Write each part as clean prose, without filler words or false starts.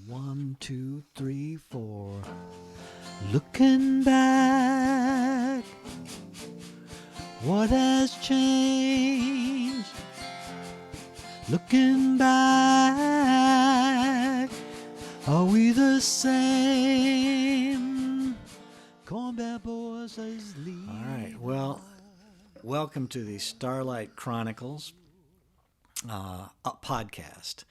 1, 2, 3, 4. Looking back, what has changed? Looking back, are we the same? Combat boys as lead. All right, well, welcome to the Starlight Chronicles podcast.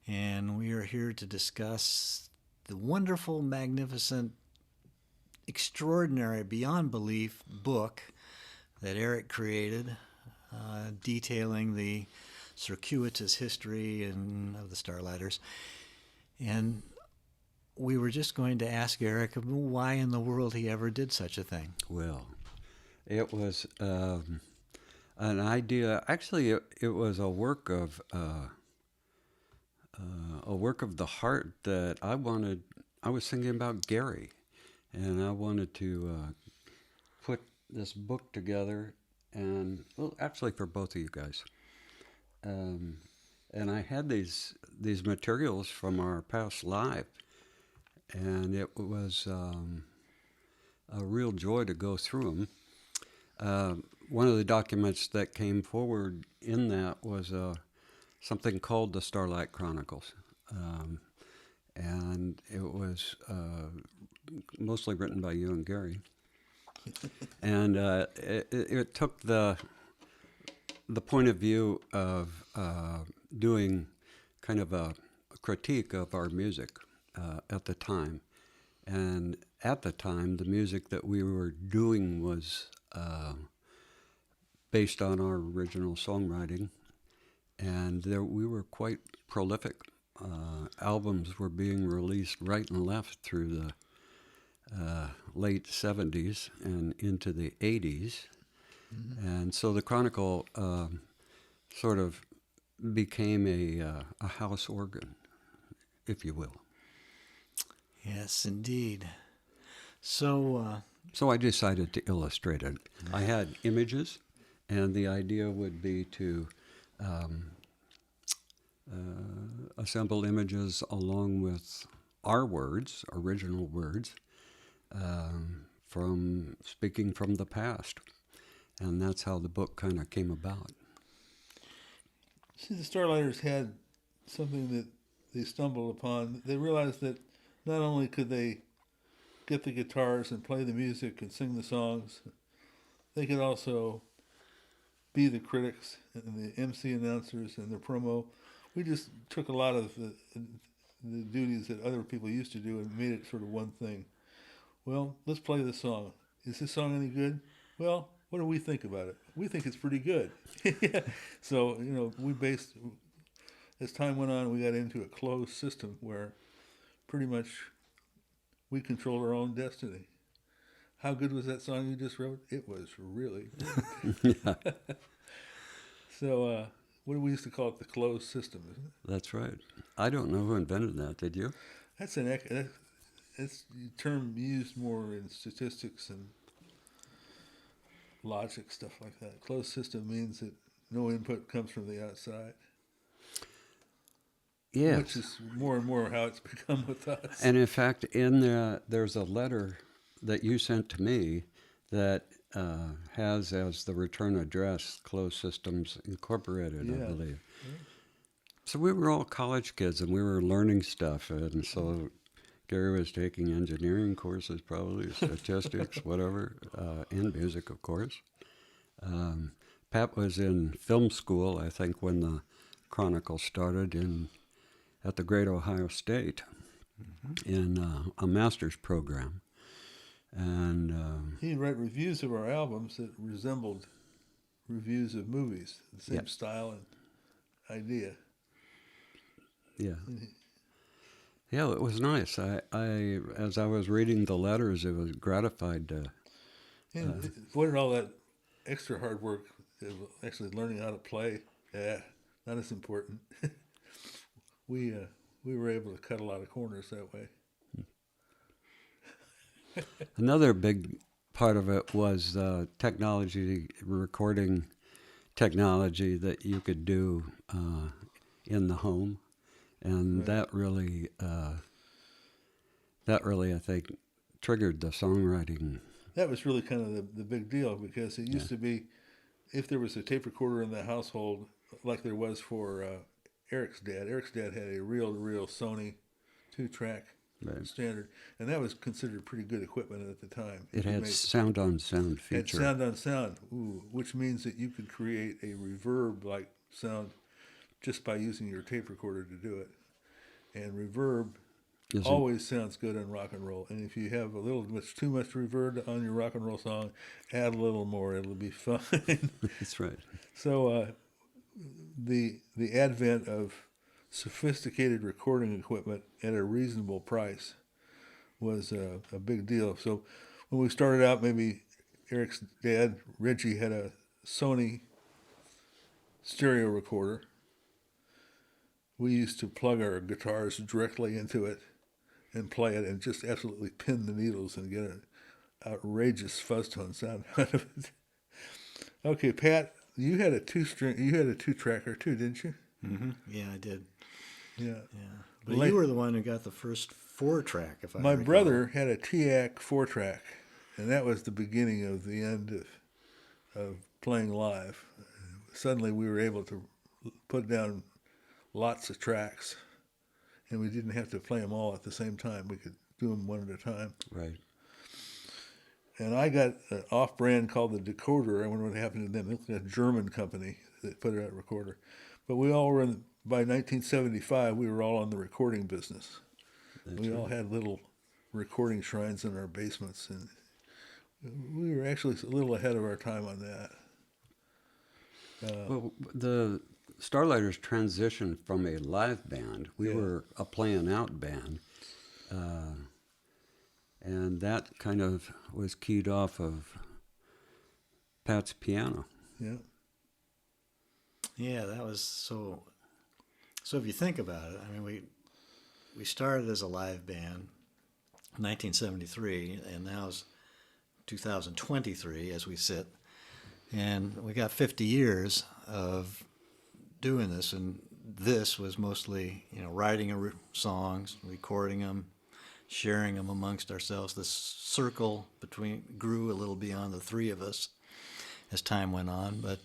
And we are here to discuss the wonderful, magnificent, extraordinary, beyond belief book that Eric created, detailing the circuitous history of the Starlighters. And we were just going to ask Eric why in the world he ever did such a thing. Well, it was an idea. Actually, it was a work of the heart that I wanted. I was thinking about Gary, and I wanted to put this book together, and well, actually for both of you guys. And I had these materials from our past life, and it was a real joy to go through them. One of the documents that came forward in that was something called the Starlight Chronicles, and it was mostly written by you and Gary, and it took the point of view of doing kind of a critique of our music at the time. And at the time, the music that we were doing was based on our original songwriting, and we were quite prolific. Albums were being released right and left through the late 70s and into the 80s. Mm-hmm. And so the Chronicle sort of became a house organ, if you will. Yes, indeed. So I decided to illustrate it. I had images, and the idea would be to assemble images along with our words, original words, from speaking from the past. And that's how the book kind of came about. See, the Starlighters had something that they stumbled upon. They realized that not only could they get the guitars and play the music and sing the songs, they could also be the critics and the MC announcers and the promo. We just took a lot of the duties that other people used to do and made it sort of one thing. Well, let's play this song. Is this song any good? Well, what do we think about it? We think it's pretty good. So, we based, as time went on, we got into a closed system where pretty much we controlled our own destiny. How good was that song you just wrote? It was really good. Yeah. So, what do we used to call it? The closed system, isn't it? That's right. I don't know who invented that. Did you? That's a term used more in statistics and logic, stuff like that. Closed system means that no input comes from the outside. Yes. Which is more and more how it's become with us. And in fact, there's a letter that you sent to me that has as the return address Closed Systems Incorporated, I believe. Yeah. So we were all college kids and we were learning stuff. And so Gary was taking engineering courses, probably, statistics, whatever, and music, of course. Pat was in film school, I think, when the Chronicles started at the Great Ohio State in a master's program. And he'd write reviews of our albums that resembled reviews of movies, the same style and idea. Yeah. Yeah, it was nice. I as I was reading the letters, it was gratified to. And what did all that extra hard work, actually learning how to play? Yeah, not as important. We were able to cut a lot of corners that way. Another big part of it was technology, recording technology that you could do in the home. And that really, I think, triggered the songwriting. That was really kind of the big deal, because it used to be, if there was a tape recorder in the household, like there was for Eric's dad had a real Sony 2-track standard, and that was considered pretty good equipment at the time. It had sound-on-sound feature. Had sound-on-sound, which means that you could create a reverb-like sound just by using your tape recorder to do it. And reverb always sounds good in rock and roll. And if you have too much reverb on your rock and roll song, add a little more. It'll be fine. That's right. So the advent of sophisticated recording equipment at a reasonable price was a big deal. So when we started out, maybe Eric's dad, Reggie, had a Sony stereo recorder. We used to plug our guitars directly into it and play it and just absolutely pin the needles and get an outrageous fuzz tone sound out of it. Okay, Pat, you had a 2-tracker too, didn't you? Mm-hmm. Yeah, I did. Yeah. But you were the one who got the first 4-track, if I My recall. brother had a TIAC 4-track, and that was the beginning of the end of playing live. Suddenly we were able to put down lots of tracks, and we didn't have to play them all at the same time. We could do them one at a time. Right. And I got an off-brand called the Decoder. I wonder what happened to them. It was a German company that put out a recorder. But we all were, by 1975, we were all in the recording business. We all had little recording shrines in our basements, and we were actually a little ahead of our time on that. Well, the Starlighters transitioned from a live band. We were a playing out band. And that kind of was keyed off of Pat's piano. Yeah. Yeah, that was so. So if you think about it, I mean, we started as a live band in 1973, and now it's 2023 as we sit, and we got 50 years of doing this, and this was mostly, writing songs, recording them, sharing them amongst ourselves. This circle grew a little beyond the three of us as time went on, but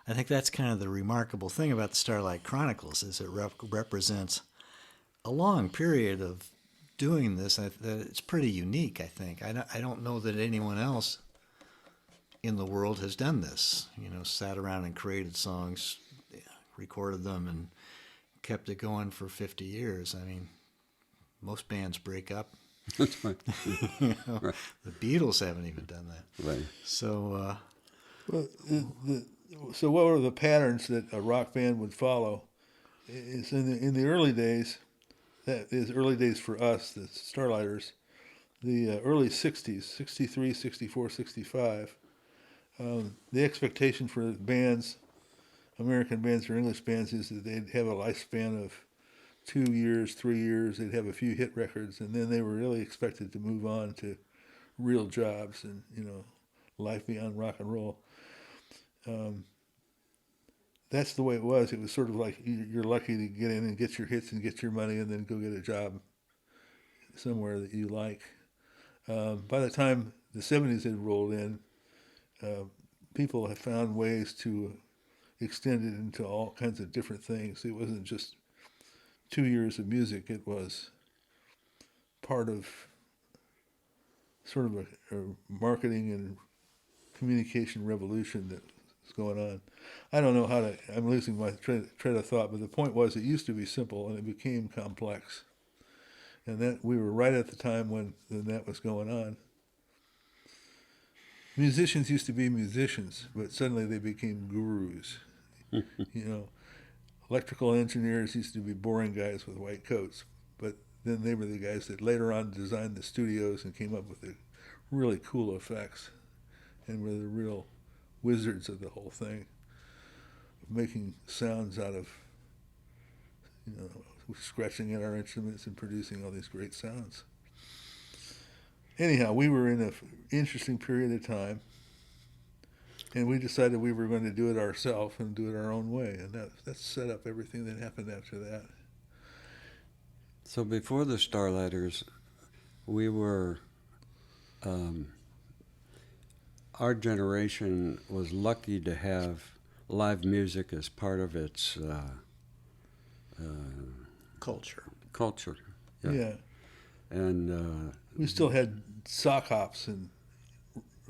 I think that's kind of the remarkable thing about the Starlight Chronicles, is it represents a long period of doing this. That it's pretty unique, I think. I don't know that anyone else in the world has done this. Sat around and created songs, recorded them, and kept it going for 50 years. I mean, most bands break up. That's right. Right. The Beatles haven't even done that. Right. So, So what were the patterns that a rock band would follow? Is in the early days, that is early days for us, the Starlighters, the early 60s, 63, 64, 65, the expectation for bands, American bands or English bands, is that they'd have a lifespan of 2 years, 3 years. They'd have a few hit records, and then they were really expected to move on to real jobs and, life beyond rock and roll. That's the way it was. It was sort of like you're lucky to get in and get your hits and get your money and then go get a job somewhere that you like. By the time the 70s had rolled in, people have found ways to extend it into all kinds of different things. It wasn't just 2 years of music. It was part of sort of a marketing and communication revolution that was going on. I don't know I'm losing my train of thought, but the point was it used to be simple and it became complex. And that we were right at the time when that was going on. Musicians used to be musicians, but suddenly they became gurus. Electrical engineers used to be boring guys with white coats, but then they were the guys that later on designed the studios and came up with the really cool effects and were the real wizards of the whole thing, making sounds out of, scratching at our instruments and producing all these great sounds. Anyhow, we were in an interesting period of time, and we decided we were going to do it ourselves and do it our own way, and that set up everything that happened after that. So before the Starlighters, we were, our generation was lucky to have live music as part of its Culture. culture. Yeah. And We still had sock hops and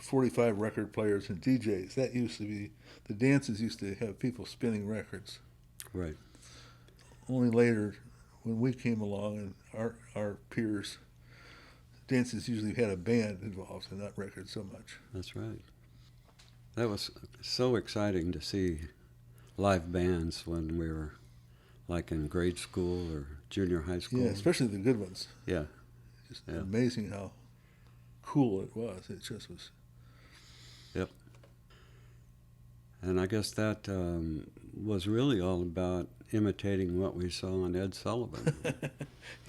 45 record players and DJs. That used to be, the dances used to have people spinning records. right. Only later, when we came along and our peers, dances usually had a band involved and not records so much. That's right. That was so exciting to see live bands when we were like in grade school or junior high school. Yeah, especially the good ones. Yeah. Just Yeah. amazing how cool it was. It just was. Yep. And I guess that was really all about imitating what we saw on Ed Sullivan.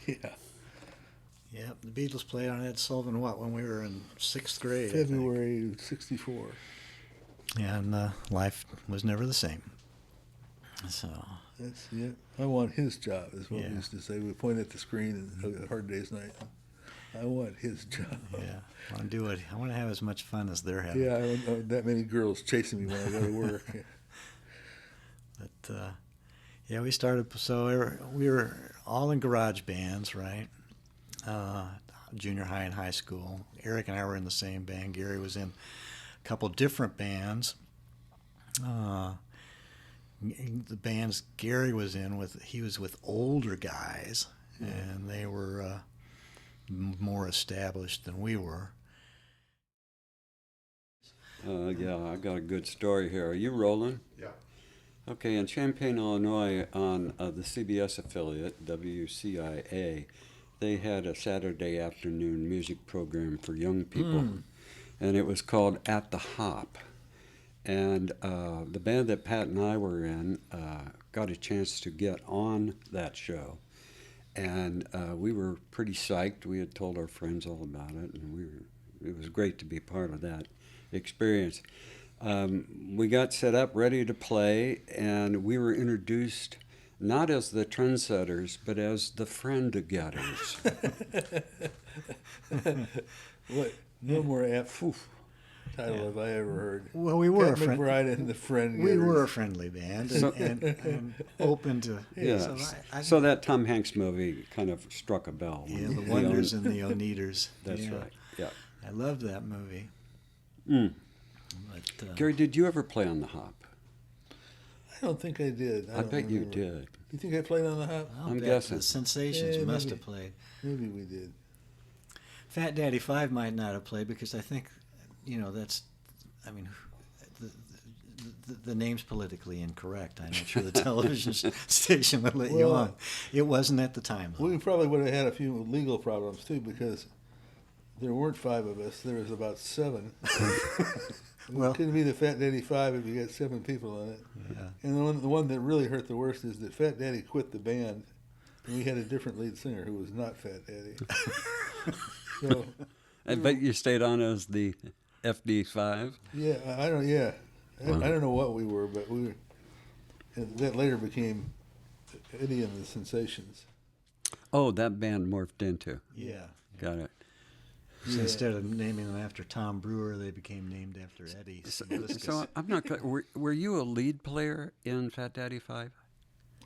Yeah. Yeah, the Beatles played on Ed Sullivan, when we were in 6th grade? I think. February '64. And life was never the same. So, That's it. I want his job, is what Yeah. we used to say. We point at the screen and a hard day's night. I want his job. yeah, I want to do it. I want to have as much fun as they're having. Yeah, I don't know that many girls chasing me when I go to work. But yeah, we started. So we were all in garage bands, right? Junior high and high school. Eric and I were in the same band. Gary was in a couple different bands. The bands Gary was in he was with older guys, and they were more established than we were. Yeah, I got a good story here. Are you rolling? Yeah. Okay, in Champaign, Illinois, on the CBS affiliate, WCIA, they had a Saturday afternoon music program for young people, and it was called At the Hop. And the band that Pat and I were in got a chance to get on that show. And we were pretty psyched. We had told our friends all about it, and it was great to be part of that experience. We got set up, ready to play, and we were introduced not as the trendsetters, but as the friend-getters. What? No more title have I ever heard. Well, we were Pat McBride and the Friend We Getters. were a friendly band and open to. Yeah. I So that Tom Hanks movie kind of struck a bell. yeah, the Wonders and the Oneaters. That's Yeah. right. Yeah. I loved that movie. Mm. But, Gary, did you ever play on the hop? I don't think I did. I don't bet you remember. did. You think I played on the hop? I'll I'm bet guessing. the Sensations Yeah, must maybe. have played. Maybe we did. Fat Daddy 5 might not have played because I think, that's, I mean, the name's politically incorrect. I'm not sure the television station would let you Well, on. It wasn't at the time, though. We probably would have had a few legal problems too, because there weren't 5 of us. There was about 7. Well- It couldn't be the Fat Daddy 5 if you got 7 people on it. Yeah. And the one that really hurt the worst is that Fat Daddy quit the band, and we had a different lead singer who was not Fat Daddy. So I bet you stayed on as the FD5. yeah, I don't. Yeah, I don't know what we were, but we were. And that later became Eddie and the Sensations. Oh, that band morphed into. Yeah. Got it. So Yeah. instead of naming them after Tom Brewer, they became named after Eddie. So I'm not. Were you a lead player in Fat Daddy 5?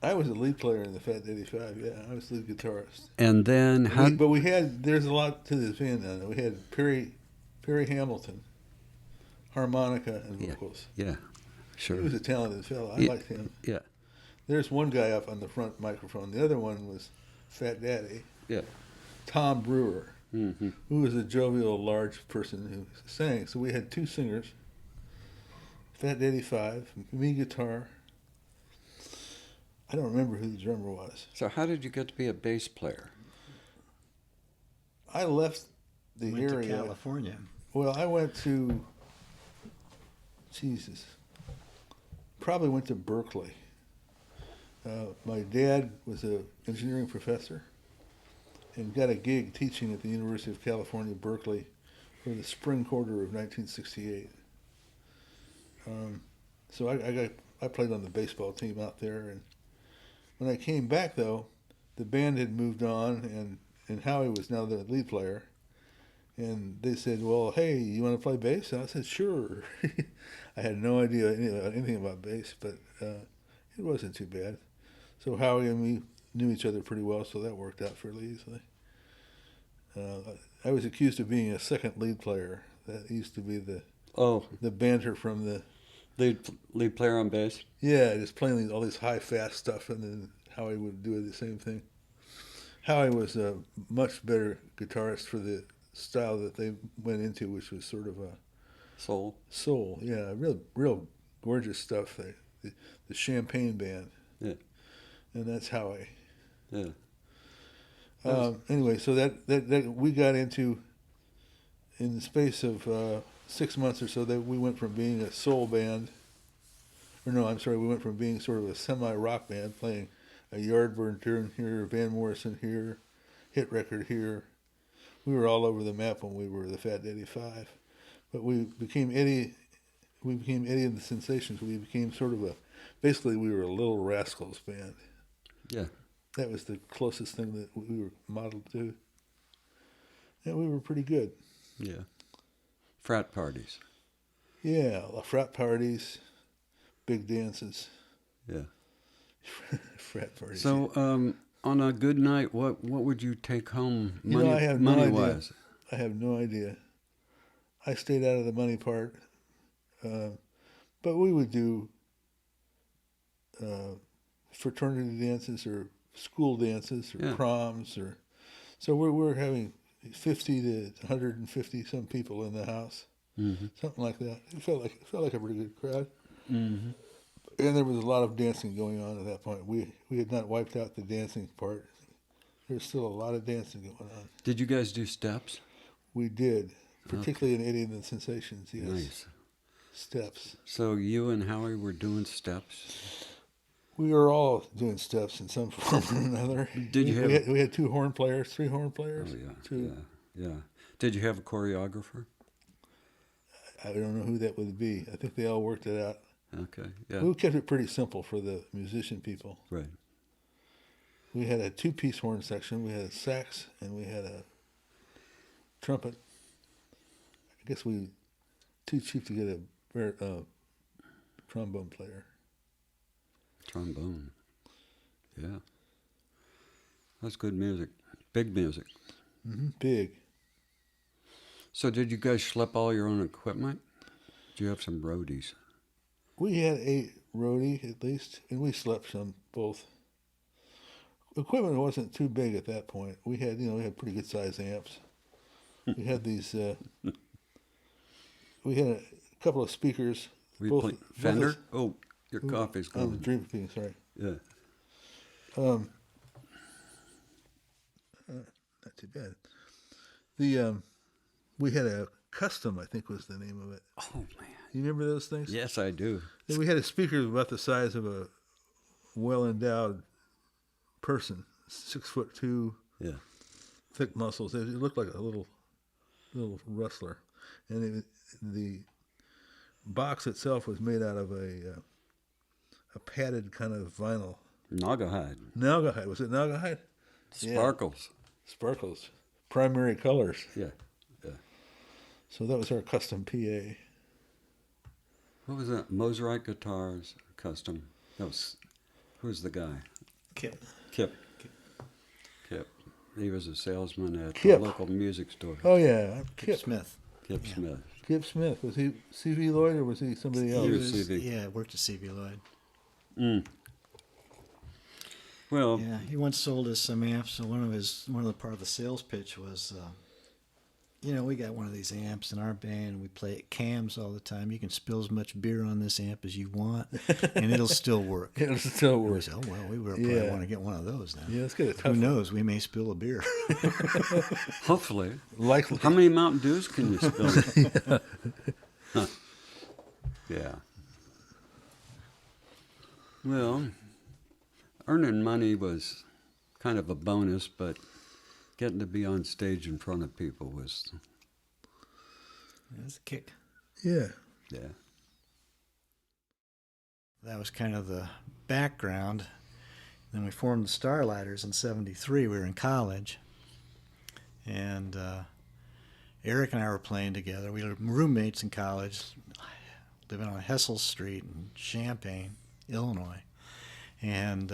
I was the lead player in the Fat Daddy 5. Yeah, I was the lead guitarist. And then how? But we had. There's a lot to this band now. We had Perry Hamilton, harmonica and vocals. Yeah, He sure. was a talented fellow. I Yeah. liked him. Yeah, There's one guy up on the front microphone. The other one was Fat Daddy, yeah. Tom Brewer, Mm-hmm. who was a jovial, large person who sang. So we had 2 singers, Fat Daddy 5, me guitar. I don't remember who the drummer was. So how did you get to be a bass player? I left the Went to area. California. Well, I went to, probably went to Berkeley. My dad was an engineering professor and got a gig teaching at the University of California, Berkeley, for the spring quarter of 1968. So I played on the baseball team out there, and when I came back, though, the band had moved on, and Howie was now the lead player. And they said, well, hey, you want to play bass? And I said, sure. I had no idea anything about bass, but it wasn't too bad. So Howie and me knew each other pretty well, so that worked out fairly easily. I was accused of being a second lead player. That used to be the banter from the lead player on bass. Yeah, just playing all this high fast stuff, and then Howie would do the same thing. Howie was a much better guitarist for the style that they went into, which was sort of a soul. Yeah, real gorgeous stuff. The Champagne Band. Yeah, and that's Howie. Yeah. Anyway, so that we got into, in the space of 6 months or so, that we went from being a soul band, we went from being sort of a semi-rock band, playing a Yardbird tune here, Van Morrison here, hit record here. We were all over the map when we were the Fat Daddy Five, but we became Eddie and the Sensations. We became sort of basically we were a Little Rascals band. Yeah. That was the closest thing that we were modeled to. And we were pretty good. Yeah. Frat parties. Yeah, frat parties, big dances. Yeah. Frat parties. So, on a good night, what would you take home money, I have no idea. wise? I have no idea. I stayed out of the money part. But we would do fraternity dances or school dances or proms, or so we're having 50 to 150 some people in the house, something like that. It felt like a pretty good crowd, and there was a lot of dancing going on at that point. We had not wiped out the dancing part. There's still a lot of dancing going on. Did you guys do steps? We did, particularly in Eddie and the Sensations. Yes. Nice. Steps. So you and Howie were doing steps? We were all doing steps in some form or another. We had 2 horn players, 3 horn players. Oh, yeah. Yeah. Did you have a choreographer? I don't know who that would be. I think they all worked it out. Okay, yeah. We kept it pretty simple for the musician people. Right. We had a 2-piece horn section. We had a sax and we had a trumpet. I guess we too cheap to get a trombone player. Trombone. Yeah. That's good music. Big music. Big. So did you guys schlep all your own equipment? Did you have some roadies? We had 8 roadie at least, and we slept some both. Equipment wasn't too big at that point. We had pretty good sized amps. We had these. We had a couple of speakers. Fender? Your coffee's going. I'm drinking. Sorry. Yeah. Not too bad. We had a Custom, I think was the name of it. Oh man. You remember those things? Yes, I do. We had a speaker about the size of a well-endowed person, 6'2". Yeah. Thick muscles. It looked like a little wrestler, and the box itself was made out of a padded kind of vinyl. Naugahyde. Naugahyde. Was it Naugahyde? Sparkles. Yeah. Sparkles. Primary colors. Yeah. So that was our Custom PA. What was that? Moserite Guitars Custom. Who's the guy? Kip. He was a salesman at the local music store. Oh yeah, Kip Smith. Kip Smith. Kip Smith. Was he C.V. Lloyd or was he somebody else? He was C.V. Yeah, worked at C.V. Lloyd. Well, yeah, he once sold us some amps. So one of the part of the sales pitch was, we got one of these amps in our band. We play at cams all the time. You can spill as much beer on this amp as you want, and it'll still work. It'll still work. We said, we probably want to get one of those now. Yeah, let's get a tough Who knows? We may spill a beer. Hopefully. Likely. How many Mountain Dews can you spill? Yeah. Well, earning money was kind of a bonus, but getting to be on stage in front of people was... That's a kick. Yeah. Yeah. That was kind of the background. Then we formed the Starlighters in '73. We were in college, and Eric and I were playing together. We were roommates in college, living on Hessel Street in Champaign, Illinois. And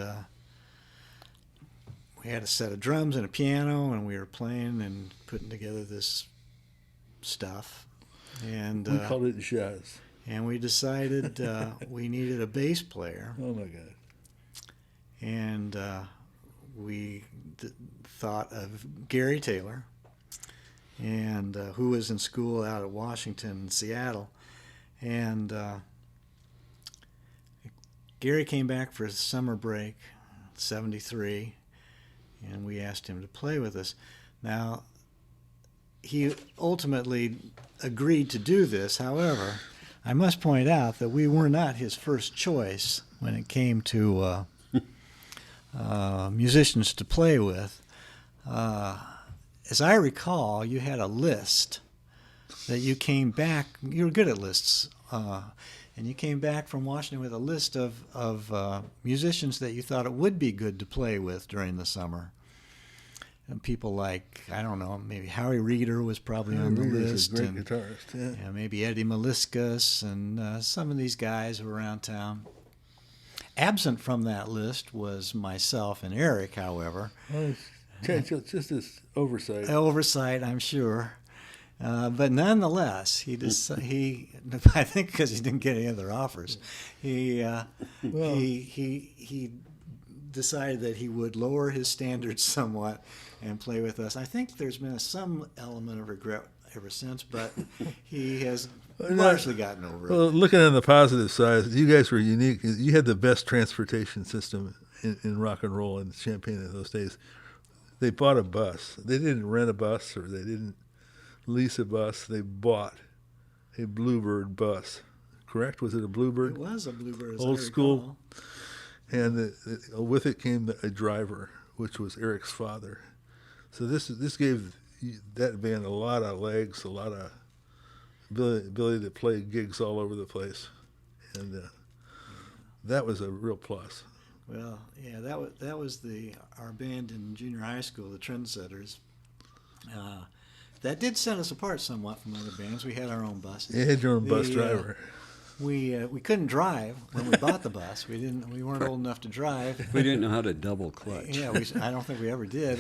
we had a set of drums and a piano, and we were playing and putting together this stuff. And we called it jazz. And we decided we needed a bass player. Oh, my God. And we thought of Gary Taylor, and who was in school out at Washington and Seattle. And Gary came back for his summer break, '73, and we asked him to play with us. Now, he ultimately agreed to do this. However, I must point out that we were not his first choice when it came to musicians to play with. As I recall, you had a list that you came back. You were good at lists, and you came back from Washington with a list of musicians that you thought it would be good to play with during the summer. And people like, I don't know, maybe Howie Reeder was probably on the list. Is a great guitarist, yeah. Yeah, maybe Eddie Meliscus and some of these guys who were around town. Absent from that list was myself and Eric, however. Well, it's just this oversight. Oversight, I'm sure. But nonetheless, he I think because he didn't get any other offers, he decided that he would lower his standards somewhat and play with us. I think there's been some element of regret ever since, but he has largely gotten over it. Well, looking on the positive side, you guys were unique. You had the best transportation system in rock and roll in Champaign in those days. They bought a bus. They didn't rent a bus or they didn't lease a bus. They bought a Bluebird bus. Correct? Was it a Bluebird? It was a Bluebird, as Old I school. recall. And with it came a driver, which was Eric's father. So this gave that band a lot of legs, a lot of ability to play gigs all over the place, and that was a real plus. Well, yeah, that was our band in junior high school, the Trendsetters. That did set us apart somewhat from other bands. We had our own bus. You had your own bus driver. We couldn't drive when we bought the bus. We weren't old enough to drive. We didn't know how to double clutch. Yeah, I don't think we ever did.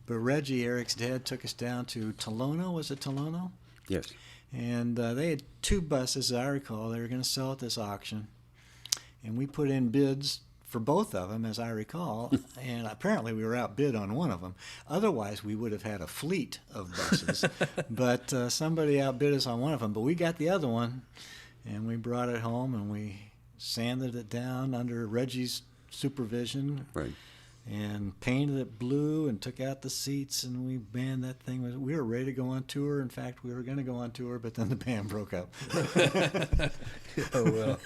But Reggie, Eric's dad, took us down to Tolono. Was it Tolono? Yes. And they had two buses, as I recall. They were going to sell at this auction, and we put in bids for both of them, as I recall. And apparently we were outbid on one of them. Otherwise, we would have had a fleet of buses. But somebody outbid us on one of them. But we got the other one, and we brought it home, and we sanded it down under Reggie's supervision. Right. And painted it blue and took out the seats, and we banned that thing. We were ready to go on tour. In fact, we were going to go on tour, but then the band broke up. Oh, well,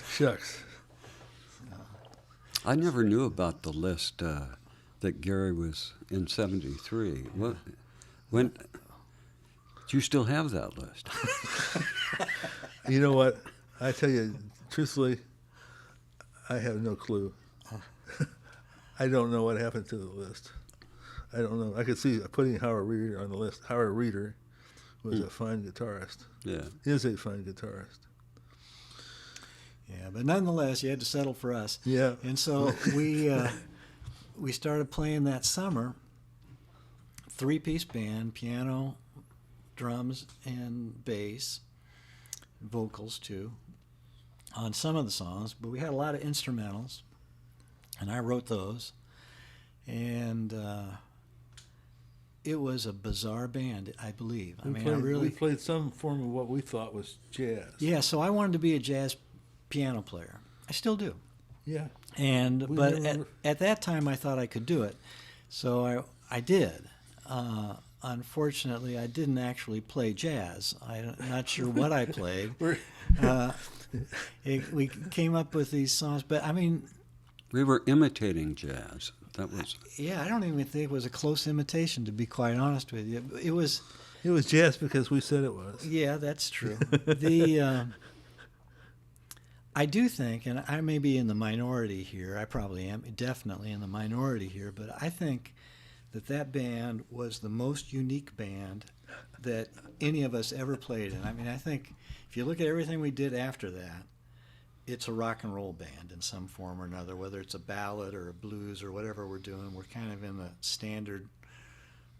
shucks. I never knew about the list that Gary was in '73. When do you still have that list? You know what? I tell you, truthfully, I have no clue. I don't know what happened to the list. I don't know. I could see putting Howard Reeder on the list. Howard Reeder was a fine guitarist. Yeah. Is a fine guitarist. Yeah, but nonetheless, you had to settle for us. Yeah. And so we started playing that summer, three-piece band, piano, drums, and bass, vocals too, on some of the songs. But we had a lot of instrumentals, and I wrote those. And it was a bizarre band, I believe. We played some form of what we thought was jazz. Yeah, so I wanted to be a jazz piano player. I still do. Yeah. But at that time, I thought I could do it. So I did. Unfortunately, I didn't actually play jazz. I'm not sure what I played. We came up with these songs, but I mean... We were imitating jazz. That was... Yeah, I don't even think it was a close imitation, to be quite honest with you. It was jazz because we said it was. Yeah, that's true. I do think, and I may be in the minority here, I probably am definitely in the minority here, but I think that band was the most unique band that any of us ever played in. I mean, I think if you look at everything we did after that, it's a rock and roll band in some form or another, whether it's a ballad or a blues or whatever we're doing. We're kind of in the standard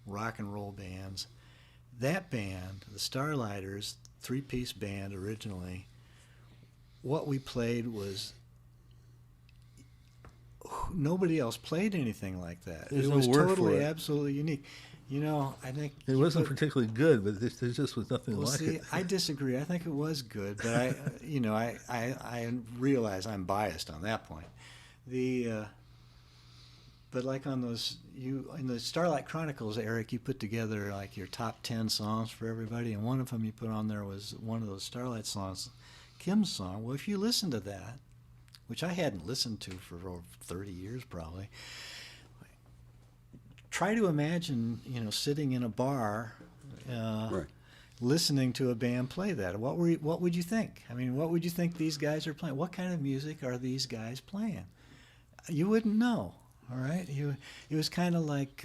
rock and roll bands. That band, the Starlighters, three-piece band originally, what we played was nobody else played anything like that. There's It no was word for totally, it. absolutely unique. You know, I think It wasn't particularly good, but there just was nothing well, like see, it. I disagree. I think it was good, but I realize I'm biased on that point. But like on those, in the Starlight Chronicles, Eric, you put together like your top 10 songs for everybody, and one of them you put on there was one of those Starlight songs, Kim's song. Well, if you listen to that, which I hadn't listened to for over 30 years probably, try to imagine, sitting in a bar, Right. listening to a band play that. What would you think? I mean, what would you think these guys are playing? What kind of music are these guys playing? You wouldn't know. All right, it was kind of like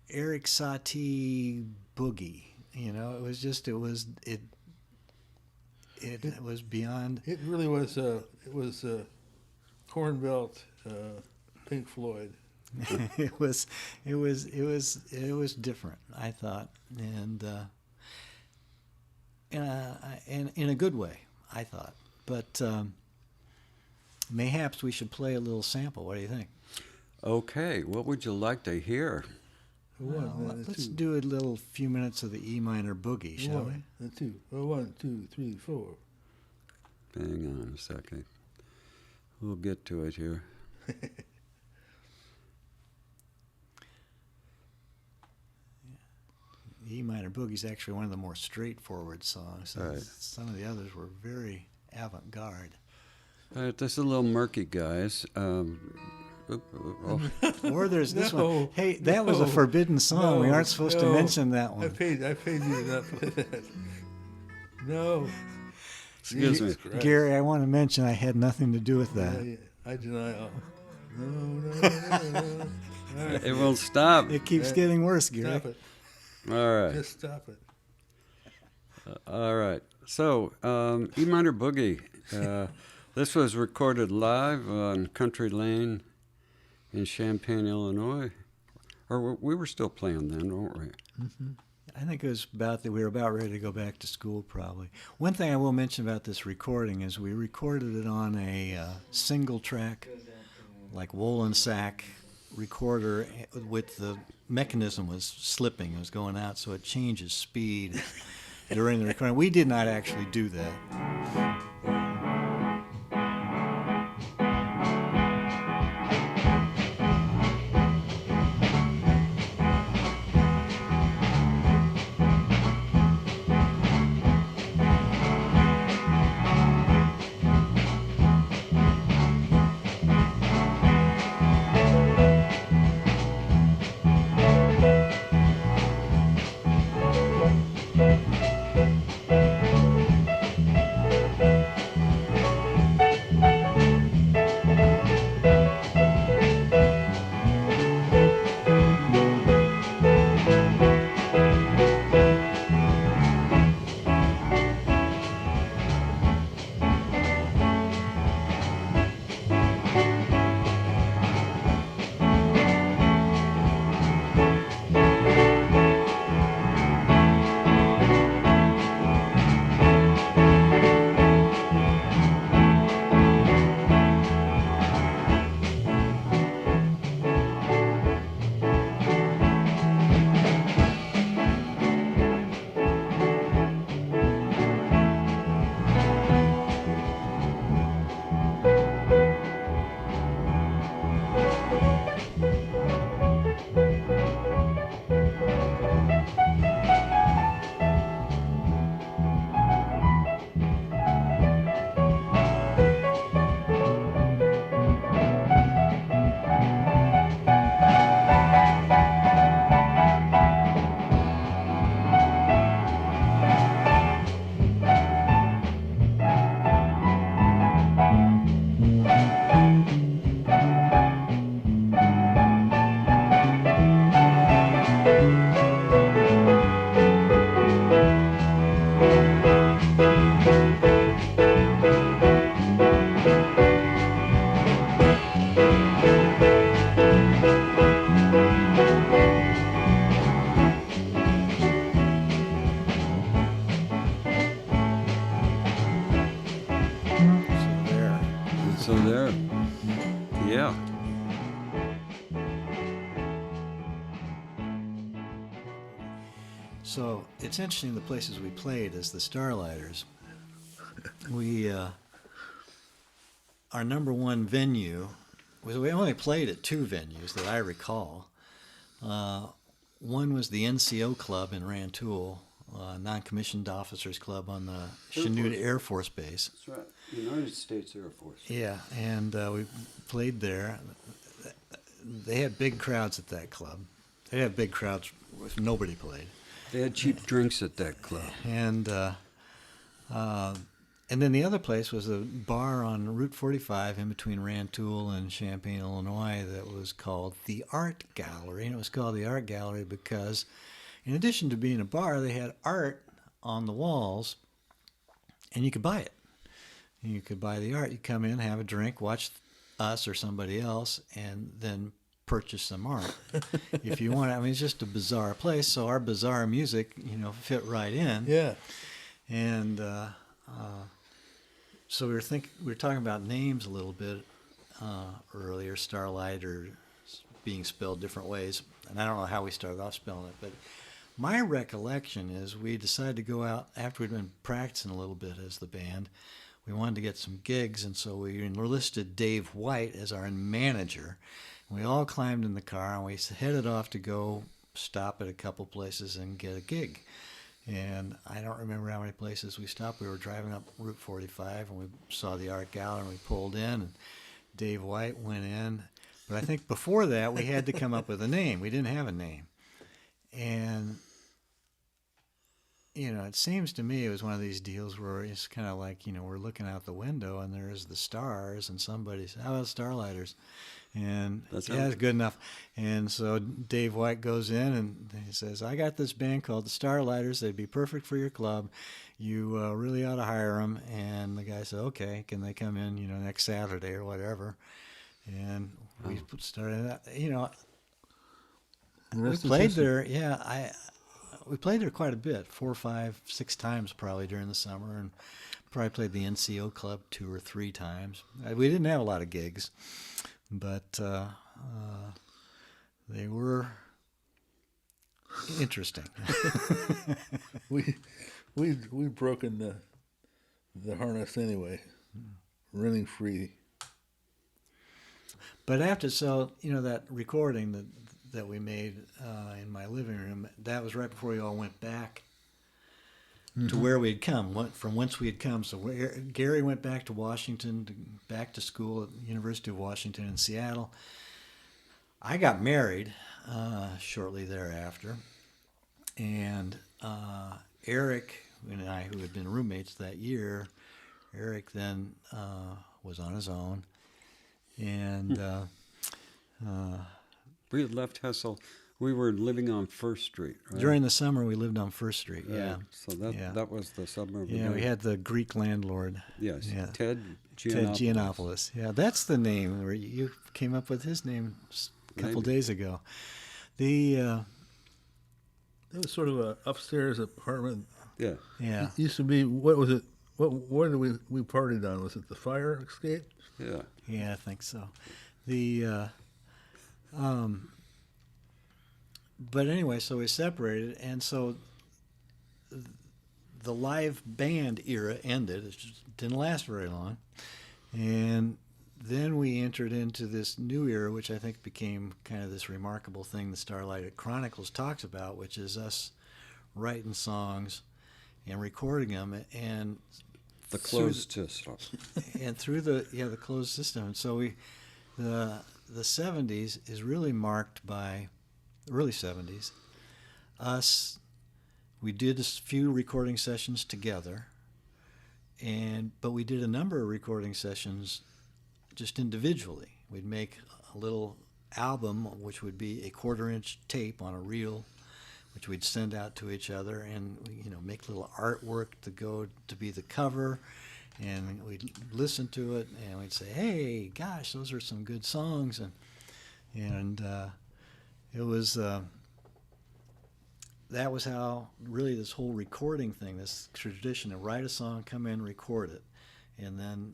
Eric Satie Boogie. It was beyond. It really was. It was Corn Belt, Pink Floyd. it was different, I thought, and in a good way, I thought. But mayhaps we should play a little sample. What do you think? Okay, what would you like to hear? Let's do a little few minutes of the E minor boogie, shall we? The two. 1, 2, 3, 4. Hang on a second. We'll get to it here. The E minor boogie is actually one of the more straightforward songs. Right. Some of the others were very avant-garde. All right, this is a little murky, guys. Or there's this one. No, Hey, that was a forbidden song. We aren't supposed to mention that I one. paid you to not play that. No. Excuse me. Jesus Christ. Gary, I want to mention I had nothing to do with that. I deny all. No. All right, It won't stop. It keeps getting worse, Gary. stop it. All right. Just stop it. All right. So, E minor boogie. This was recorded live on Country Lane in Champaign, Illinois. Or we were still playing then, weren't we? Mm-hmm. I think it was about that we were about ready to go back to school, probably. One thing I will mention about this recording is we recorded it on a single track, like Wollensack recorder, with the mechanism was slipping. It was going out, so it changes speed during the recording. We did not actually do that. So there, yeah. So it's interesting the places we played as the Starlighters. We our number one venue was, we only played at two venues that I recall. One was the NCO Club in Rantoul, Non-Commissioned Officers Club on the Chanute Air Force Base. That's right, United States Air Force. Yeah, and we played there. They had big crowds at that club. They had big crowds if nobody played. They had cheap drinks at that club. And then the other place was a bar on Route 45 in between Rantoul and Champaign, Illinois, that was called the Art Gallery. And it was called the Art Gallery because, in addition to being a bar, they had art on the walls, and you could buy it. You could buy the art. You come in, have a drink, watch us or somebody else, and then purchase some art if you want. I mean, it's just a bizarre place. So our bizarre music, fit right in. Yeah. And so we were talking about names a little bit earlier. Starlight or being spelled different ways, and I don't know how we started off spelling it, but my recollection is we decided to go out after we'd been practicing a little bit as the band. We wanted to get some gigs, and so we enlisted Dave White as our manager. We all climbed in the car, and we headed off to go stop at a couple places and get a gig. And I don't remember how many places we stopped. We were driving up Route 45, and we saw the Art Gallery, and we pulled in, and Dave White went in. But I think before that, we had to come up with a name. We didn't have a name. And, it seems to me it was one of these deals where it's kind of like, we're looking out the window, and there's the stars, and somebody said, how about Starlighters? And it's good enough. And so Dave White goes in and he says, I got this band called the Starlighters. They'd be perfect for your club. You really ought to hire them. And the guy said, okay, can they come in, next Saturday or whatever? And we started that, we played there. Yeah, we played there quite a bit, 4, 5, 6 times probably during the summer, and probably played the NCO Club 2 or 3 times. We didn't have a lot of gigs. But they were interesting. We've broken the harness anyway, running free. But after that recording that we made in my living room, that was right before we all went back to where we had come, from whence we had come. So Gary went back to Washington, back to school at the University of Washington in Seattle. I got married shortly thereafter, and Eric and I, who had been roommates that year, Eric then was on his own, and we had left Hessel. We were living on First Street, right? During the summer, we lived on First Street, yeah. So that was the summer. Yeah, we had the Greek landlord. Yes, yeah. Ted Giannopoulos. Yeah, that's the name. Where you came up with his name a couple days ago. It was sort of a upstairs apartment. Yeah. It used to be, what was it? What did we partied on? Was it the fire escape? Yeah. Yeah, I think so. But anyway, so we separated, and so the live band era ended. It just didn't last very long. And then we entered into this new era, which I think became kind of this remarkable thing the Starlight Chronicles talks about, which is us writing songs and recording them, and the closed system. And through the closed system. And so the 70s is really marked by early 70s. We did a few recording sessions together, but we did a number of recording sessions just individually. We'd make a little album, which would be a 1/4-inch tape on a reel, which we'd send out to each other, and make little artwork to be the cover, and we'd listen to it, and we'd say, "Hey, gosh, those are some good songs," and it was that was how really this whole recording thing, this tradition to write a song, come in, record it, and then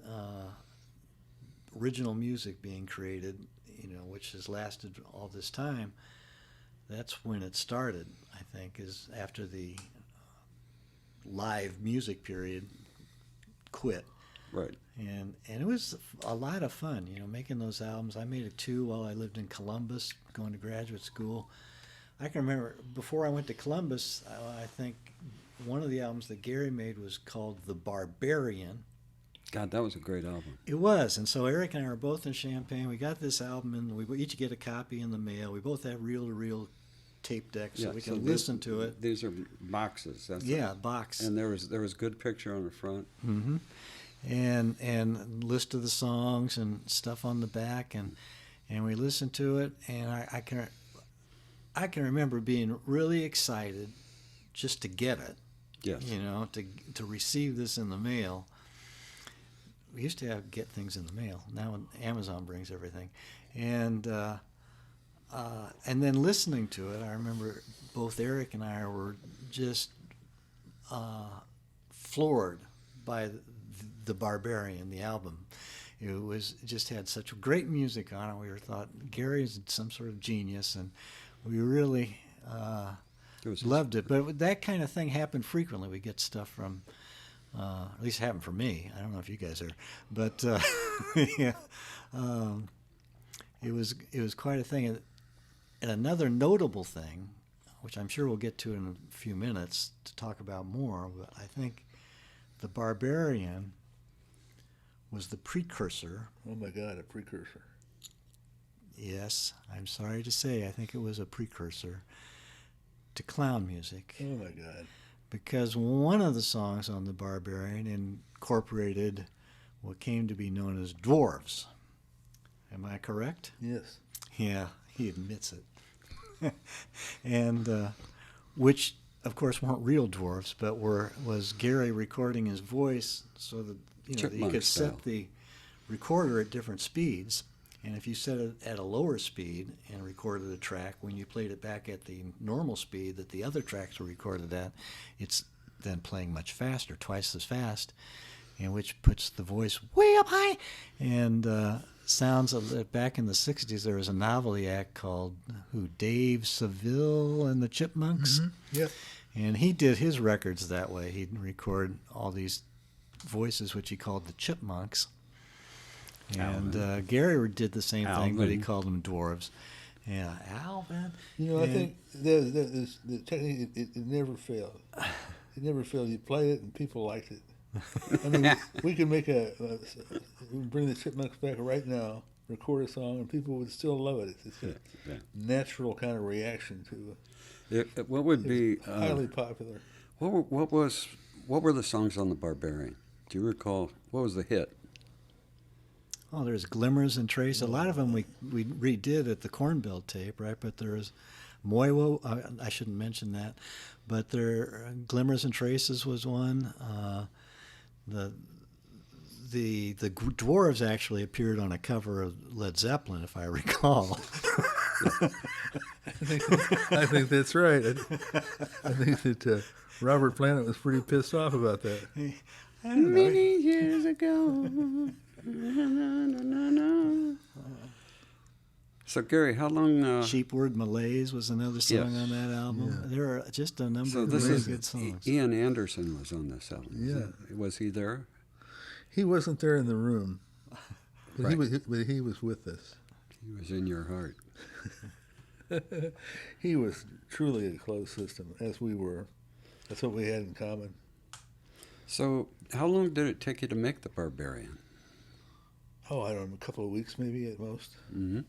original music being created, which has lasted all this time, that's when it started, I think, is after the live music period quit. Right. And it was a lot of fun, making those albums. I made it 2 while I lived in Columbus, going to graduate school. I can remember before I went to Columbus, I think one of the albums that Gary made was called The Barbarian. God, that was a great album. It was. And so Eric and I were both in Champaign. We got this album, and we each get a copy in the mail. We both have reel-to-reel tape decks, so we can listen to it. These are boxes. Box. And there was good picture on the front. Mm-hmm. And list of the songs and stuff on the back, and we listened to it, and I can remember being really excited just to get it. Yes. To receive this in the mail. We used to get things in the mail. Now Amazon brings everything, and then listening to it, I remember both Eric and I were just floored by the Barbarian, the album. It just had such great music on it. We thought Gary is some sort of genius, and we really loved it. But that kind of thing happened frequently. We get stuff from. At least it happened for me. I don't know if you guys are, but yeah, it was quite a thing. And another notable thing, which I'm sure we'll get to in a few minutes to talk about more, but I think the Barbarian was the precursor. Oh my God, a precursor. Yes, I'm sorry to say, I think it was a precursor to clown music. Oh my God. Because one of the songs on the Barbarian incorporated what came to be known as dwarves. Am I correct? Yes. Yeah, he admits it. And which, of course, weren't real dwarves, but was Gary recording his voice so that that you could set the recorder at different speeds. And if you set it at a lower speed and recorded a track, when you played it back at the normal speed that the other tracks were recorded at, it's then playing much faster, twice as fast, and which puts the voice way up high. And sounds back in the 60s, there was a novelty act called Dave Seville and the Chipmunks. Mm-hmm. Yep. And he did his records that way. He'd record all these voices, which he called the Chipmunks. And Gary did the same thing, but he called them dwarves. Yeah, Alvin. I think the technique, it never failed. It never failed. You played it, and people liked it. I mean, we could make bring the Chipmunks back right now, record a song, and people would still love it. It's a natural kind of reaction to it. What would be highly popular? What were the songs on the Barbarian? Do you recall? What was the hit? Oh, there's Glimmers and Trace. A lot of them we redid at the Cornbell tape, right? But there's Moiwo. I shouldn't mention that. But Glimmers and Traces was one. The Dwarves actually appeared on a cover of Led Zeppelin, if I recall. I think that's right. I think that Robert Plant was pretty pissed off about that. Many years ago. So, Gary, how long... Sheepward Malaise was another song on that album. Yeah. There are just a number of really good songs. Ian Anderson was on this album. Yeah. Was he there? He wasn't there in the room, but, right. he was with us. He was in your heart. He was truly a closed system, as we were. That's what we had in common. So, how long did it take you to make the Barbarian? Oh, I don't know, a couple of weeks maybe at most. Mm-hmm.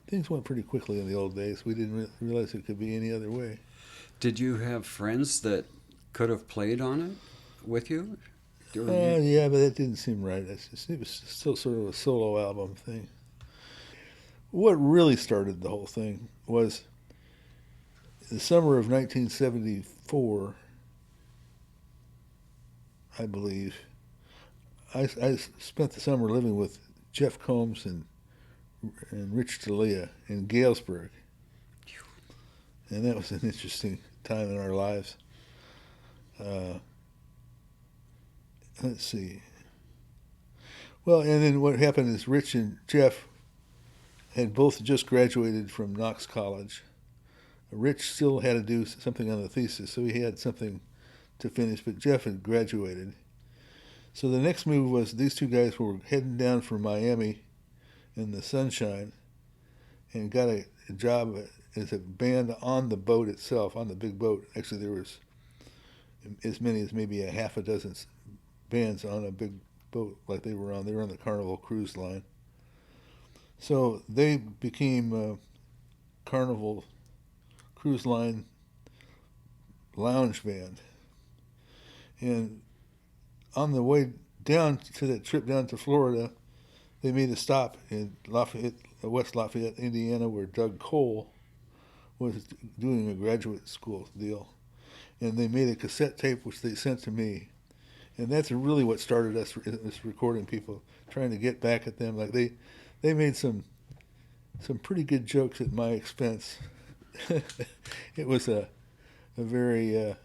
Things went pretty quickly in the old days. We didn't realize it could be any other way. Did you have friends that could have played on it with you? Yeah, but that didn't seem right. It was still sort of a solo album thing. What really started the whole thing was the summer of 1974, I believe. I spent the summer living with Jeff Combs and Rich D'Elia in Galesburg. And that was an interesting time in our lives. Let's see. Well, and then what happened is Rich and Jeff had both just graduated from Knox College. Rich still had to do something on the thesis, so he had something to finish, but Jeff had graduated. So the next move was these two guys were heading down from Miami in the sunshine and got a job as a band on the boat itself, on the big boat. Actually, there was as many as maybe a half a dozen bands on a big boat like they were on. They were on the Carnival Cruise Line. So they became Carnival Cruise Line lounge band. And on the way down to that trip down to Florida, they made a stop in West Lafayette, Indiana, where Doug Cole was doing a graduate school deal. And they made a cassette tape, which they sent to me. And that's really what started us recording people, trying to get back at them. Like they made some pretty good jokes at my expense. It was a very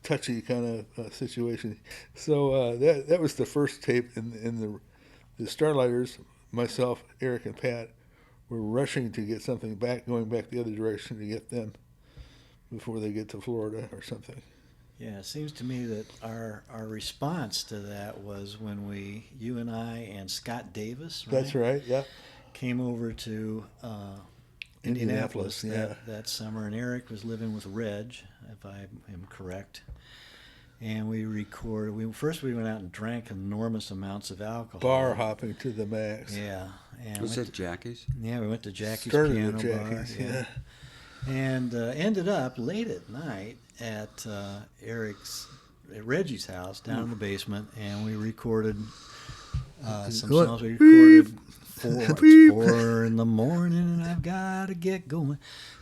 touchy kind of situation. So that was the first tape, and the Starlighters, myself, Eric, and Pat, were rushing to get something back, going back the other direction to get them before they get to Florida or something. Yeah, it seems to me that our response to that was when you and I and Scott Davis, right? That's right, yeah. Came over to Indianapolis yeah. that summer, and Eric was living with Reg, if I am correct. And we recorded. We went out and drank enormous amounts of alcohol. Bar hopping to the max. Yeah. And Was it Jackie's? Yeah, we went to Jackie's Started Piano at Jackie's, Bar. Yeah. And ended up late at night at Reggie's house down in the basement, and we recorded some songs. We recorded 4 in the morning, and I've got to get going.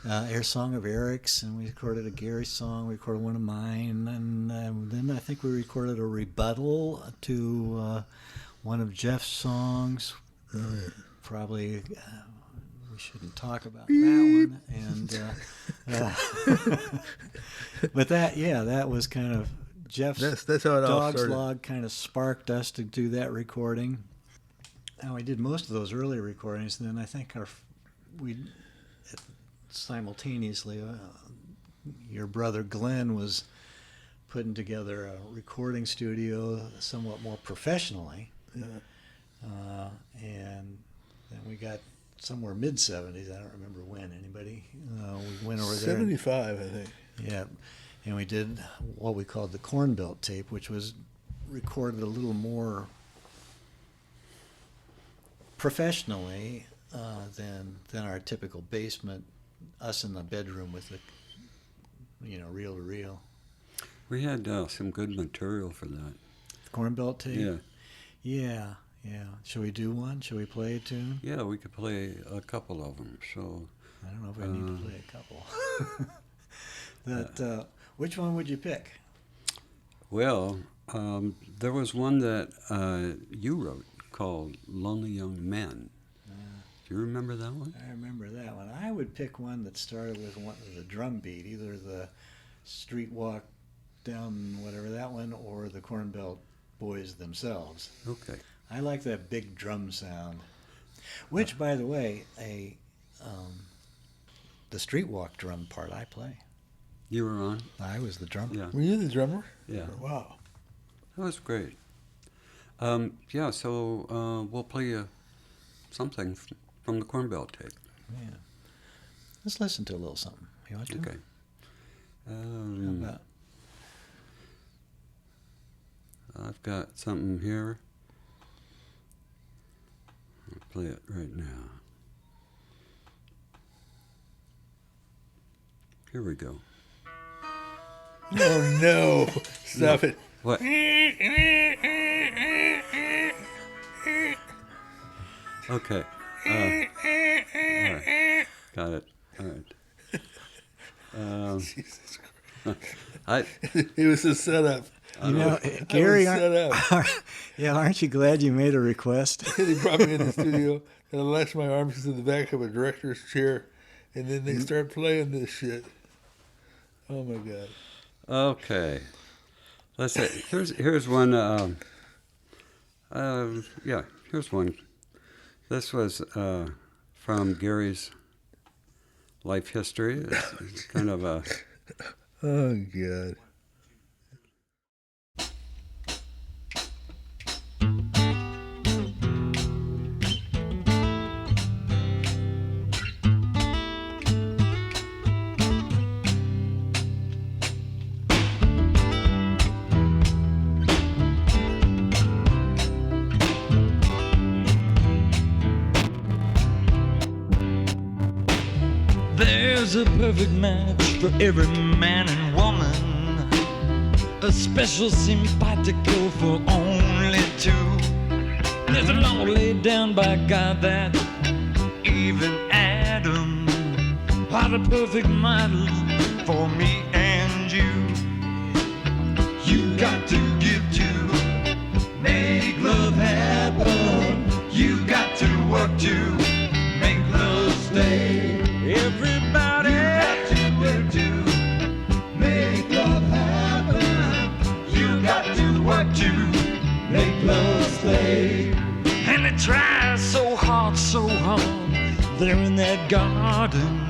Air song of Eric's, and we recorded a Gary song. We recorded one of mine, and then I think we recorded a rebuttal to one of Jeff's songs. Probably. We shouldn't talk about that one, and but that was kind of Jeff's that's how it all Dog's started. Log kind of sparked us to do that recording. Now we did most of those early recordings, and then I think we simultaneously your brother Glenn was putting together a recording studio somewhat more professionally, and then we got somewhere mid-70s. I don't remember when. Anybody? We went over there. 75, I think. Yeah, and we did what we called the Corn Belt tape, which was recorded a little more professionally than our typical basement. Us in the bedroom with the reel to reel. We had some good material for that. Corn Belt tape. Yeah. Yeah. Yeah. Shall we do one? Shall we play a tune? Yeah, we could play a couple of them. So I don't know if I need to play a couple. Which one would you pick? Well, there was one that you wrote called "Lonely Young Men." Do you remember that one? I remember that one. I would pick one that started with the drum beat, either the Street Walk Down, whatever that one, or the Corn Belt Boys themselves. Okay. I like that big drum sound, which, by the way, the Street Walk drum part I play. You were on? I was the drummer. Yeah. Were you the drummer? Yeah. Wow. That was great. So we'll play you something from the Corn Belt tape. Yeah. Let's listen to a little something. You want to? Okay. How about? I've got something here. I'll play it right now. Here we go. Oh, no. Stop it. What? Okay. All right. Got it. All right. Jesus Christ. I It was a setup. Gary, set up. aren't you glad you made a request? They brought me in the studio, and I lashed my arms to the back of a director's chair, and then they start playing this shit. Oh, my God. Okay. Let's say here's one. Here's one. This was from Gary's life history. It's kind of a. Oh God. There's a perfect match for every man and woman, a special simpatico for only two. There's a law laid down by God that even Adam are the perfect model for me and you. You got to give to make love happen. You got to work to make love stay. Everybody, you got to work to make love happen. You got to work to make love stay. And they try so hard, so hard. They're in that garden,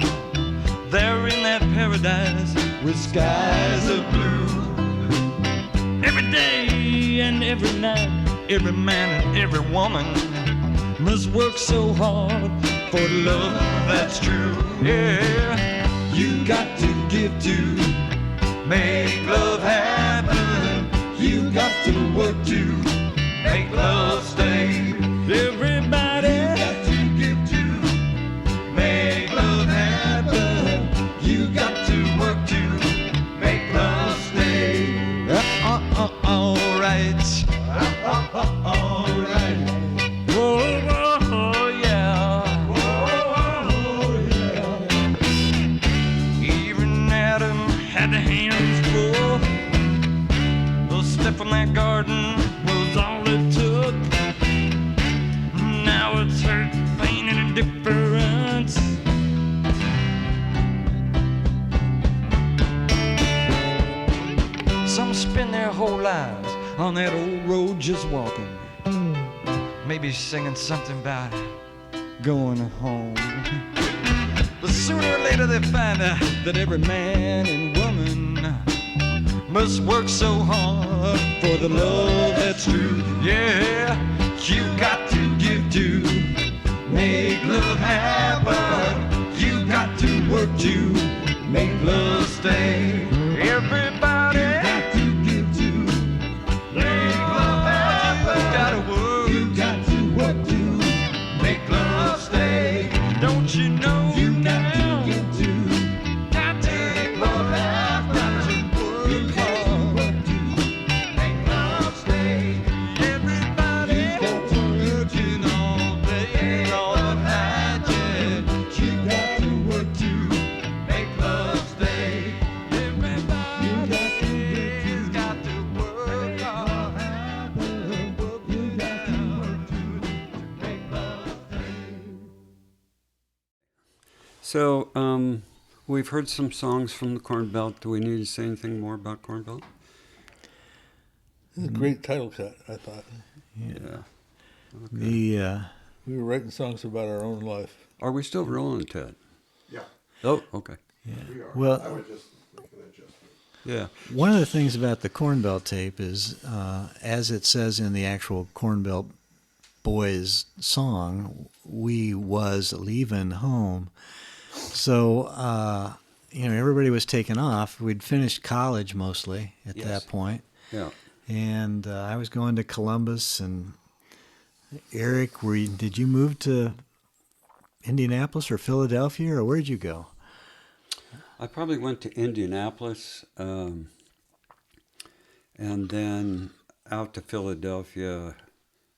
they're in that paradise with skies of blue. Every day and every night, every man and every woman must work so hard for love that's true. Yeah, you got to give to make love happen. You got to work to make love stay. Everybody, you got to give to make love happen. You got to work to make love stay. All right. All right. Whoa, whoa, yeah. Whoa, yeah. Even Adam had the hands full. The step from that garden was all it took. Now it's hurt, pain, and indifference. Some spend their whole lives on that old road just walking, maybe singing something about going home. But sooner or later they find out that every man and woman must work so hard for the love that's true. Yeah, you got to give to make love happen. You got to work to make love stay. Everybody, you got to give to make love happen. You gotta work. You got to work to make love stay. Don't you know you got to give to got to make love happen. You got to work to make love stay. Everybody, you got to working all day, all night. Yeah, you got to work to make love stay. Everybody, you got to work hard. You got to work to make love stay. So, we've heard some songs from the Corn Belt. Do we need to say anything more about Corn Belt? It's a great title cut, I thought. Yeah. The We were writing songs about our own life. Are we still rolling, Ted? Yeah, Oh, okay. we are. Well- I would just make an adjustment. Yeah. one of the things about the Corn Belt tape is, as it says in the actual Corn Belt Boys song, we was leaving home. So, everybody was taken off. We'd finished college mostly at Yes. that point. Yeah. And I was going to Columbus. And Eric, did you move to Indianapolis or Philadelphia, or where'd you go? I probably went to Indianapolis and then out to Philadelphia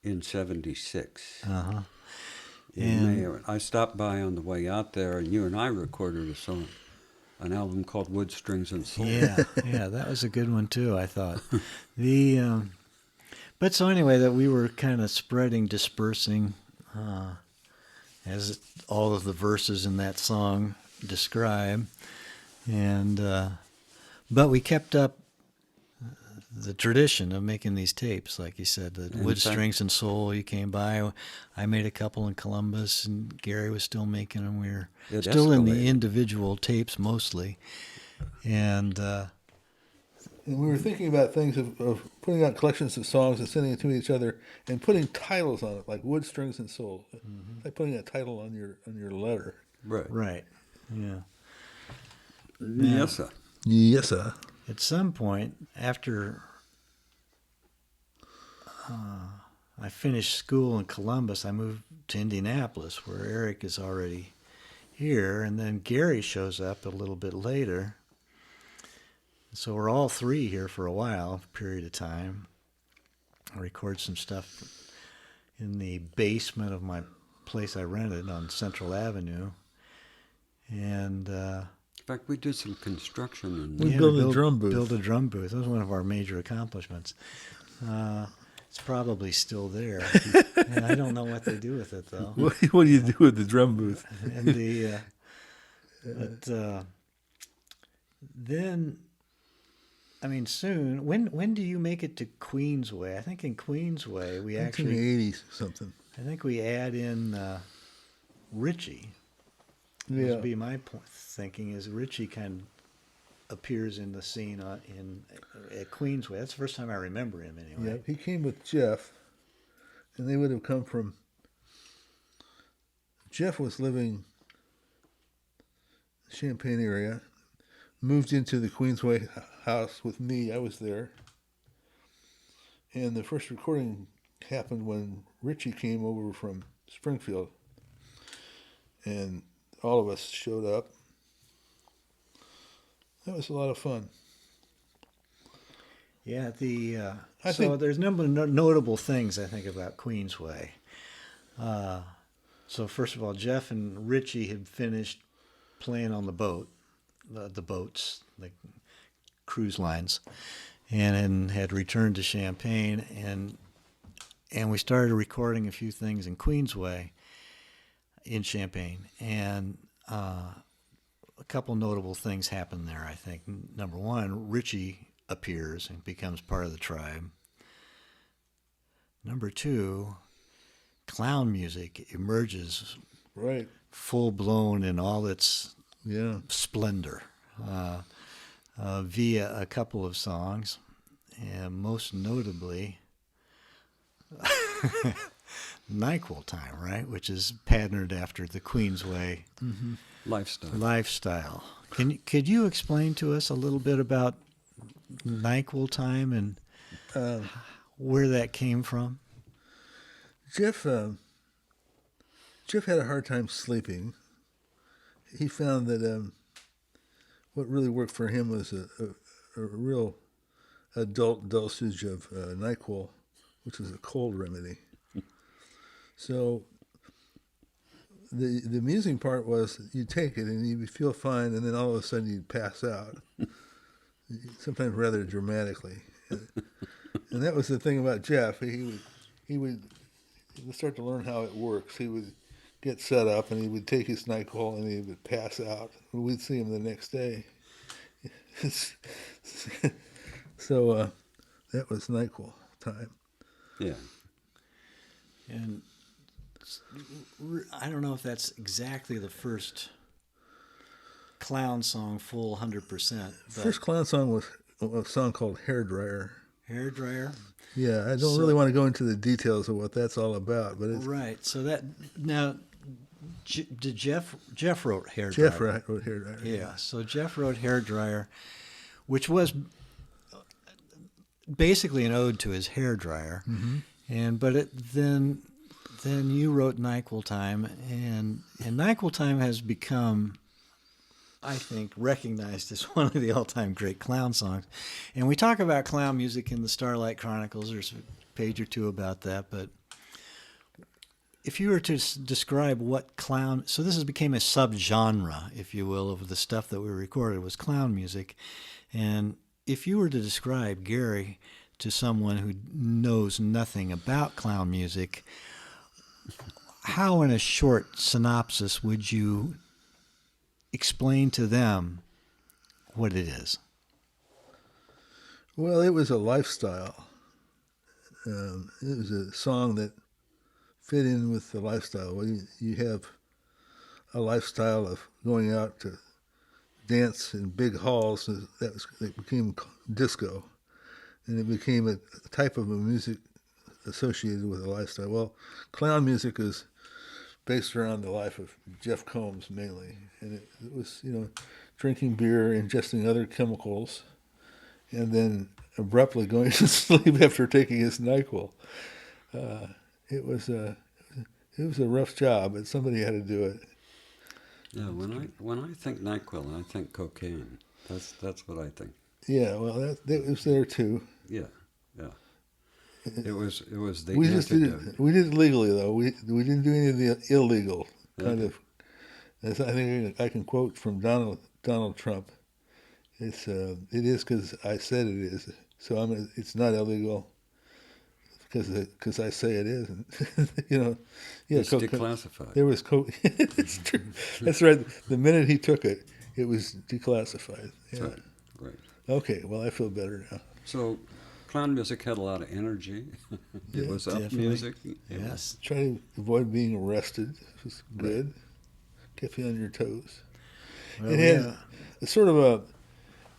in '76. Uh-huh. In May. I stopped by on the way out there, and you and I recorded a song, an album called Wood Strings and Soul. Yeah, that was a good one too, I thought. But so anyway, that we were kind of dispersing, as all of the verses in that song describe, and but we kept up the tradition of making these tapes, like you said, the Wood Strings and Soul. You came by. I made a couple in Columbus, and Gary was still making them. We were still in the individual tapes mostly, and we were thinking about things of putting out collections of songs and sending it to each other and putting titles on it, like Wood Strings and Soul, like putting a title on your letter. Right. Yeah. Yes, sir. Yes, sir. At some point, after I finished school in Columbus, I moved to Indianapolis, where Eric is already here, and then Gary shows up a little bit later. So we're all three here for a while, period of time. I record some stuff in the basement of my place I rented on Central Avenue, and in fact, we did some construction. We built a drum booth. Built a drum booth. That was one of our major accomplishments. It's probably still there. And I don't know what they do with it, though. What do you do with the drum booth? And then, I mean, soon. When do you make it to Queensway? I think in Queensway we actually 1980s something. I think we add in Richie. Yeah. Would be my thinking is Richie kind of appears in the scene at Queensway. That's the first time I remember him anyway. Yeah, he came with Jeff, and they would have come from. Jeff was living in the Champaign area, moved into the Queensway house with me. I was there, and the first recording happened when Richie came over from Springfield, and all of us showed up. That was a lot of fun. Yeah, there's a number of notable things I think about Queensway. So first of all, Jeff and Richie had finished playing on the boat, the boats, like cruise lines, and had returned to Champaign, and we started recording a few things in Queensway. In Champaign, and a couple notable things happen there, I think. Number one, Richie appears and becomes part of the tribe. Number two, clown music emerges full-blown in all its splendor via a couple of songs, and most notably Nyquill Time, right, which is patterned after the Queensway lifestyle. Could you explain to us a little bit about Nyquill Time and where that came from? Jeff had a hard time sleeping. He found that what really worked for him was a real adult dosage of Nyquill, which is a cold remedy. So the amusing part was you take it and you feel fine, and then all of a sudden you'd pass out, sometimes rather dramatically. And that was the thing about Jeff. He would start to learn how it works. He would get set up and he would take his Nyquill and he would pass out. We'd see him the next day. So that was Nyquill Time. Yeah. And I don't know if that's exactly the first clown song, full 100%. First clown song was a song called Hairdryer. Hairdryer? Yeah, I don't really want to go into the details of what that's all about, but it's right. So that now, did Jeff wrote Hairdryer? Jeff wrote Hairdryer. Yeah. So Jeff wrote Hairdryer, which was basically an ode to his hairdryer, but then you wrote Nyquill Time, and Nyquill Time has become, I think, recognized as one of the all-time great clown songs. And we talk about clown music in the Starlight Chronicles. There's a page or two about that. But if you were to describe what clown... So this has become a subgenre, if you will, of the stuff that we recorded was clown music. And if you were to describe Gary to someone who knows nothing about clown music, how in a short synopsis would you explain to them what it is? Well, it was a lifestyle. It was a song that fit in with the lifestyle. Well, you have a lifestyle of going out to dance in big halls. And it became disco, and it became a type of a music associated with a lifestyle. Well, clown music is based around the life of Jeff Combs mainly, and it was, drinking beer, ingesting other chemicals, and then abruptly going to sleep after taking his Nyquill. It was a rough job, but somebody had to do it. Yeah, when I think Nyquill, I think cocaine. That's what I think. Yeah, well, that was there too. Yeah. It was the We antidote. just did it. We did it legally though. We didn't do any of the illegal kind of. As I think I can quote from Donald Trump. It is because I said it is. So it's not illegal because I say it isn't. Yeah. It's declassified. There was It's true. That's right. The minute he took it, it was declassified. Yeah. That's right. Okay. Well, I feel better now. So, clown music had a lot of energy. It was up definitely. music. Yes. Try to avoid being arrested. It was good. Kept you on your toes. Well, It had a sort of a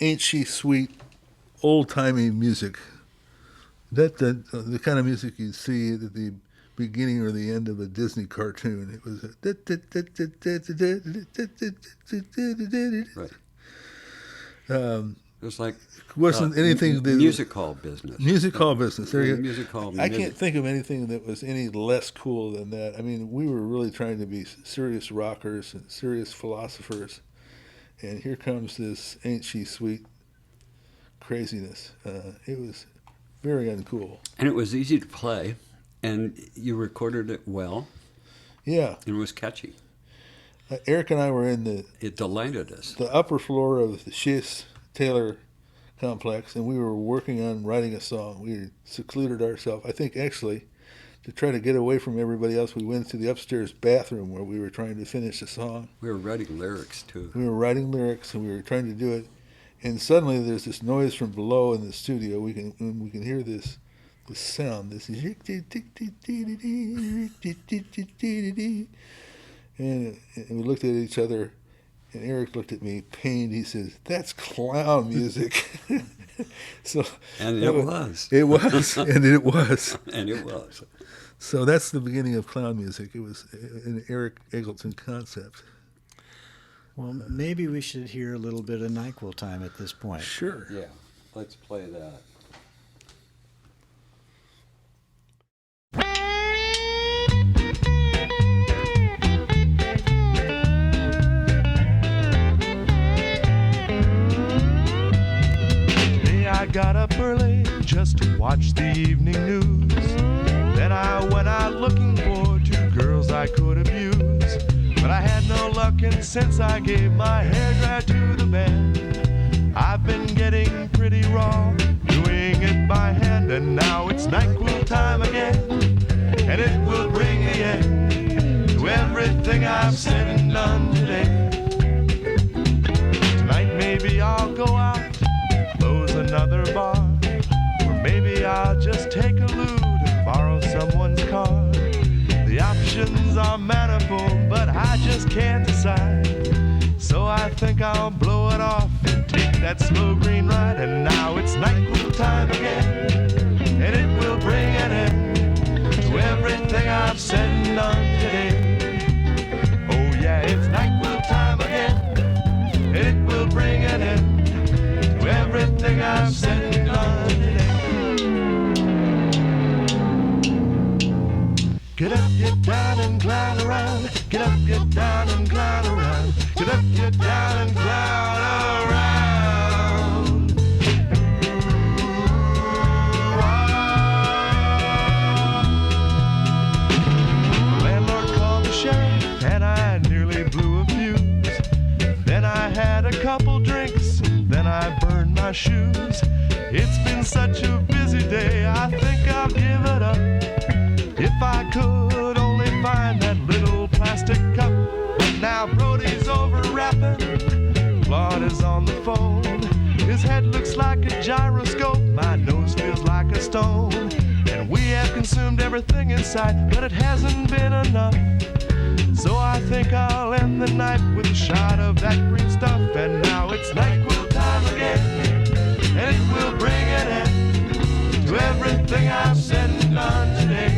ain't she sweet, old timey music. That the kind of music you see at the beginning or the end of a Disney cartoon. It was Right. It was like wasn't anything music hall business. Music hall business. There you go. Music hall. I can't think of anything that was any less cool than that. I mean, we were really trying to be serious rockers and serious philosophers, and here comes this ain't she sweet craziness. It was very uncool. And it was easy to play, and you recorded it well. Yeah, And it was catchy. Eric and I were in It delighted us. the upper floor of the Chase Taylor complex, and we were working on writing a song. We had secluded ourselves. I think actually, to try to get away from everybody else, we went to the upstairs bathroom where we were trying to finish the song. We were writing lyrics too. We were writing lyrics, and we were trying to do it. And suddenly, there's this noise from below in the studio. We can hear this sound. This is and we looked at each other, and Eric looked at me, pained. He says, "That's clown music." So And it was. It was, and it was. And it was. So that's the beginning of clown music. It was an Eric Eggleton concept. Well, maybe we should hear a little bit of Nyquill time at this point. Sure. Yeah. Let's play that. I got up early just to watch the evening news. Then I went out looking for two girls I could abuse. But I had no luck, and since I gave my hair dry to the band, I've been getting pretty raw, doing it by hand. And now it's Nyquill time again, and it will bring the end to everything I've said and done today. Tonight maybe I'll go out, close another bar, or maybe I'll just take a lute and borrow someone's car. The options are manifold, but I just can't decide. So I think I'll blow it off and take that slow green ride. And now it's Nyquill time again, and it will bring an end to everything I've said and done today. Oh yeah, it's Nyquill time again, and it will bring an end to everything I've said and done today. Get up, get down and clown around. Get up, get down and clown around. Get up, get down and clown around. The landlord called the sheriff and I nearly blew a fuse. Then I had a couple drinks and then I burned my shoes. It's been such a busy day, I think I'll give it up. If I could only find that little plastic cup. But now Brody's over rapping, Claude is on the phone. His head looks like a gyroscope. stone. And we have consumed everything in sight, but it hasn't been enough. So I think I'll end the night with a shot of that green stuff. And now it's Nyquill time again, and it will bring an end to everything I've said and done today.